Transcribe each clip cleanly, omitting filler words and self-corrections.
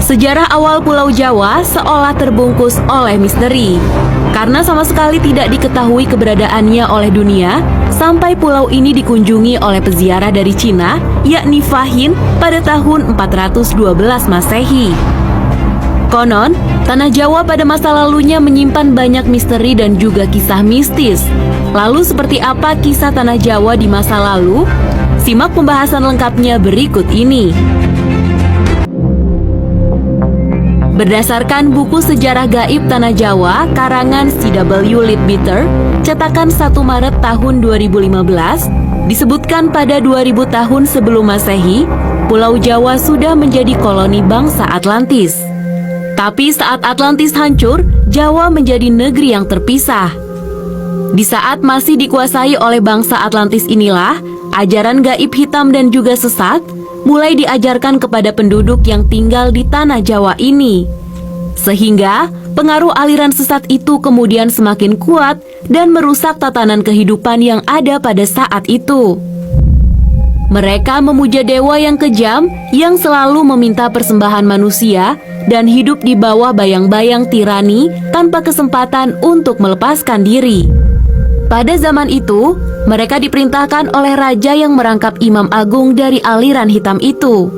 Sejarah awal Pulau Jawa seolah terbungkus oleh misteri, karena sama sekali tidak diketahui keberadaannya oleh dunia sampai pulau ini dikunjungi oleh peziarah dari Cina, yakni Fahin pada tahun 412 Masehi. Konon, tanah Jawa pada masa lalunya menyimpan banyak misteri dan juga kisah mistis. Lalu seperti apa kisah tanah Jawa di masa lalu? Simak pembahasan lengkapnya berikut ini. Berdasarkan buku Sejarah Gaib Tanah Jawa karangan C.W. Leadbeater, cetakan 1 Maret tahun 2015, disebutkan pada 2000 tahun sebelum Masehi, Pulau Jawa sudah menjadi koloni bangsa Atlantis. Tapi saat Atlantis hancur, Jawa menjadi negeri yang terpisah. Di saat masih dikuasai oleh bangsa Atlantis inilah, ajaran gaib hitam dan juga sesat mulai diajarkan kepada penduduk yang tinggal di tanah Jawa ini. Sehingga pengaruh aliran sesat itu kemudian semakin kuat dan merusak tatanan kehidupan yang ada pada saat itu. Mereka memuja dewa yang kejam yang selalu meminta persembahan manusia dan hidup di bawah bayang-bayang tirani tanpa kesempatan untuk melepaskan diri. Pada zaman itu, mereka diperintahkan oleh raja yang merangkap imam agung dari aliran hitam itu.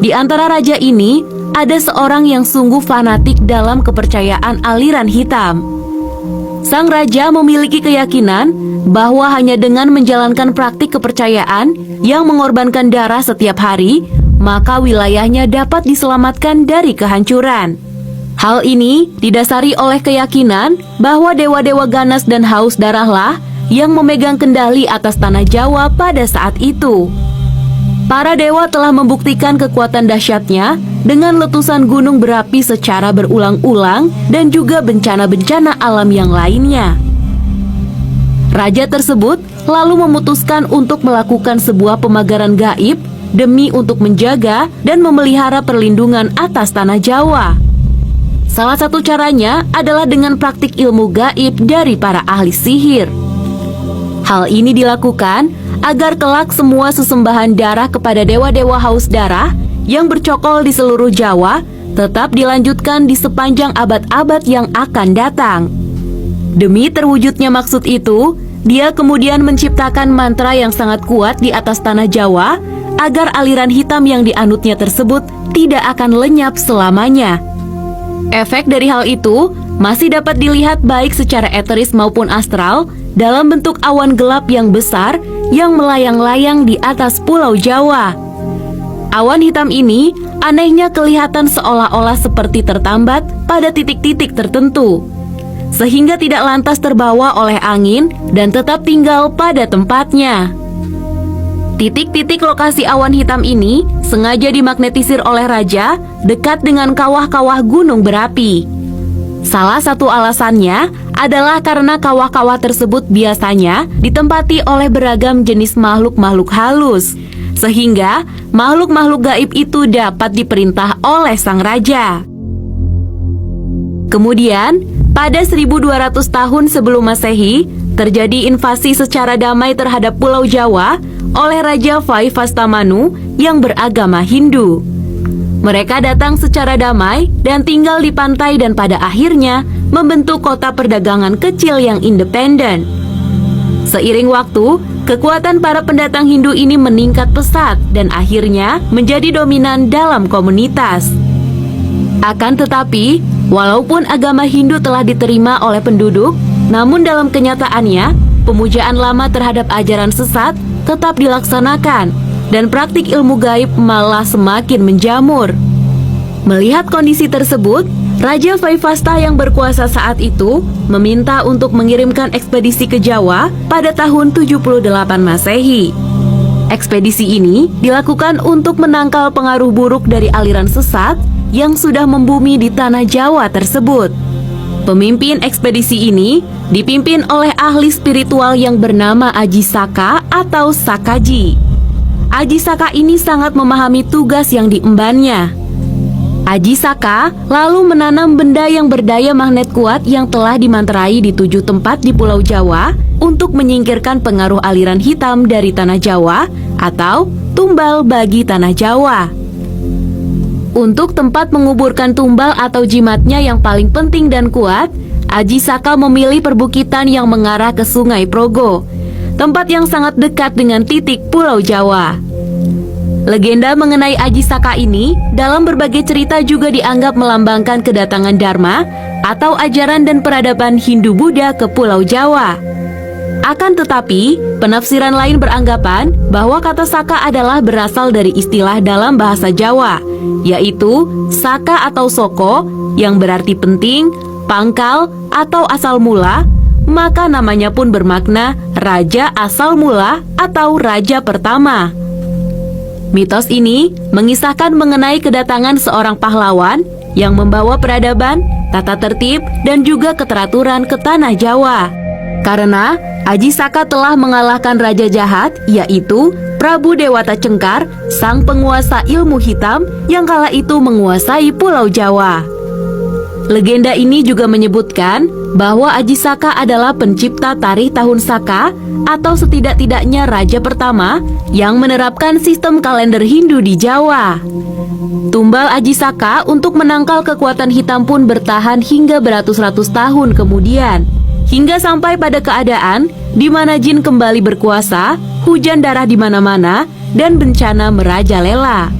Di antara raja ini, ada seorang yang sungguh fanatik dalam kepercayaan aliran hitam. Sang raja memiliki keyakinan bahwa hanya dengan menjalankan praktik kepercayaan yang mengorbankan darah setiap hari, maka wilayahnya dapat diselamatkan dari kehancuran. Hal ini didasari oleh keyakinan bahwa dewa-dewa ganas dan haus darahlah yang memegang kendali atas tanah Jawa pada saat itu. Para dewa telah membuktikan kekuatan dahsyatnya dengan letusan gunung berapi secara berulang-ulang dan juga bencana-bencana alam yang lainnya. Raja tersebut lalu memutuskan untuk melakukan sebuah pemagaran gaib demi untuk menjaga dan memelihara perlindungan atas tanah Jawa. Salah satu caranya adalah dengan praktik ilmu gaib dari para ahli sihir. Hal ini dilakukan agar kelak semua sesembahan darah kepada dewa-dewa haus darah yang bercokol di seluruh Jawa tetap dilanjutkan di sepanjang abad-abad yang akan datang. Demi terwujudnya maksud itu, dia kemudian menciptakan mantra yang sangat kuat di atas tanah Jawa agar aliran hitam yang dianutnya tersebut tidak akan lenyap selamanya. Efek dari hal itu masih dapat dilihat baik secara eteris maupun astral dalam bentuk awan gelap yang besar yang melayang-layang di atas Pulau Jawa. Awan hitam ini anehnya kelihatan seolah-olah seperti tertambat pada titik-titik tertentu, sehingga tidak lantas terbawa oleh angin dan tetap tinggal pada tempatnya. Titik-titik lokasi awan hitam ini sengaja dimagnetisir oleh raja dekat dengan kawah-kawah gunung berapi. Salah satu alasannya adalah karena kawah-kawah tersebut biasanya ditempati oleh beragam jenis makhluk-makhluk halus, sehingga makhluk-makhluk gaib itu dapat diperintah oleh sang raja. Kemudian, pada 1200 tahun sebelum Masehi, terjadi invasi secara damai terhadap Pulau Jawa oleh Raja Vaivastamanu yang beragama Hindu. Mereka datang secara damai dan tinggal di pantai dan pada akhirnya membentuk kota perdagangan kecil yang independen. Seiring waktu, kekuatan para pendatang Hindu ini meningkat pesat dan akhirnya menjadi dominan dalam komunitas. Akan tetapi, walaupun agama Hindu telah diterima oleh penduduk, namun dalam kenyataannya, pemujaan lama terhadap ajaran sesat tetap dilaksanakan dan praktik ilmu gaib malah semakin menjamur. Melihat kondisi tersebut, Raja Vaivasta yang berkuasa saat itu meminta untuk mengirimkan ekspedisi ke Jawa pada tahun 78 Masehi. Ekspedisi ini dilakukan untuk menangkal pengaruh buruk dari aliran sesat yang sudah membumi di tanah Jawa tersebut. Pemimpin ekspedisi ini dipimpin oleh ahli spiritual yang bernama Aji Saka atau Sakaji. Aji Saka ini sangat memahami tugas yang diembannya. Aji Saka lalu menanam benda yang berdaya magnet kuat yang telah dimanterai di 7 tempat di Pulau Jawa untuk menyingkirkan pengaruh aliran hitam dari tanah Jawa atau tumbal bagi tanah Jawa. Untuk tempat menguburkan tumbal atau jimatnya yang paling penting dan kuat, Aji Saka memilih perbukitan yang mengarah ke Sungai Progo, tempat yang sangat dekat dengan titik Pulau Jawa. Legenda mengenai Aji Saka ini dalam berbagai cerita juga dianggap melambangkan kedatangan Dharma atau ajaran dan peradaban Hindu-Buddha ke Pulau Jawa. Akan tetapi, penafsiran lain beranggapan bahwa kata Saka adalah berasal dari istilah dalam bahasa Jawa, yaitu Saka atau Soko yang berarti penting, pangkal, atau asal mula, maka namanya pun bermakna Raja Asal Mula atau Raja Pertama. Mitos ini mengisahkan mengenai kedatangan seorang pahlawan yang membawa peradaban, tata tertib, dan juga keteraturan ke tanah Jawa. Karena Aji Saka telah mengalahkan raja jahat, yaitu Prabu Dewata Cengkar, sang penguasa ilmu hitam yang kala itu menguasai Pulau Jawa. Legenda ini juga menyebutkan bahwa Aji Saka adalah pencipta tarikh tahun Saka atau setidak-tidaknya raja pertama yang menerapkan sistem kalender Hindu di Jawa. Tumbal Aji Saka untuk menangkal kekuatan hitam pun bertahan hingga beratus-ratus tahun kemudian, hingga sampai pada keadaan di mana jin kembali berkuasa, hujan darah di mana-mana, dan bencana merajalela.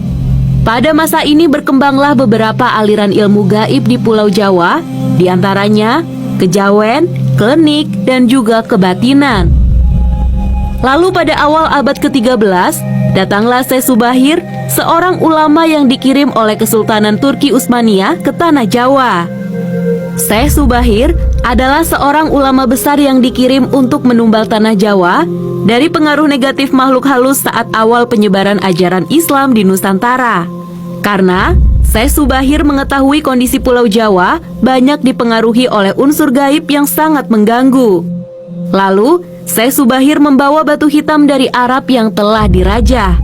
Pada masa ini berkembanglah beberapa aliran ilmu gaib di Pulau Jawa, diantaranya kejawen, klinik, dan juga kebatinan. Lalu pada awal abad ke-13, datanglah Syekh Subahir, seorang ulama yang dikirim oleh Kesultanan Turki Utsmaniyah ke tanah Jawa. Syekh Subahir adalah seorang ulama besar yang dikirim untuk menumbal tanah Jawa dari pengaruh negatif makhluk halus saat awal penyebaran ajaran Islam di Nusantara. Karena Syekh Subahir mengetahui kondisi Pulau Jawa banyak dipengaruhi oleh unsur gaib yang sangat mengganggu. Lalu, Syekh Subahir membawa batu hitam dari Arab yang telah dirajah.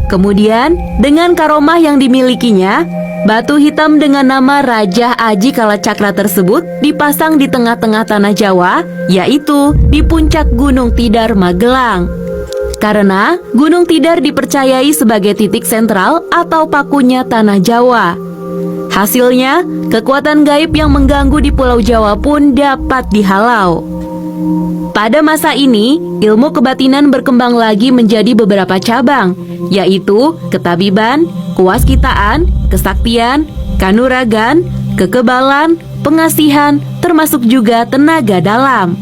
Kemudian, dengan karomah yang dimilikinya, batu hitam dengan nama Raja Aji Kalacakra tersebut dipasang di tengah-tengah tanah Jawa, yaitu di puncak Gunung Tidar, Magelang. Karena Gunung Tidar dipercayai sebagai titik sentral atau pakunya tanah Jawa. Hasilnya, kekuatan gaib yang mengganggu di Pulau Jawa pun dapat dihalau. Pada masa ini, ilmu kebatinan berkembang lagi menjadi beberapa cabang, yaitu ketabiban, kewaskitaan, kesaktian, kanuragan, kekebalan, pengasihan, termasuk juga tenaga dalam.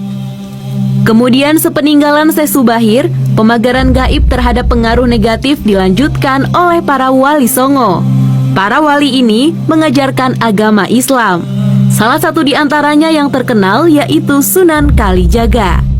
Kemudian sepeninggalan Syekh Subahir, pemagaran gaib terhadap pengaruh negatif dilanjutkan oleh para wali songo. Para wali ini mengajarkan agama Islam. Salah satu di antaranya yang terkenal yaitu Sunan Kalijaga.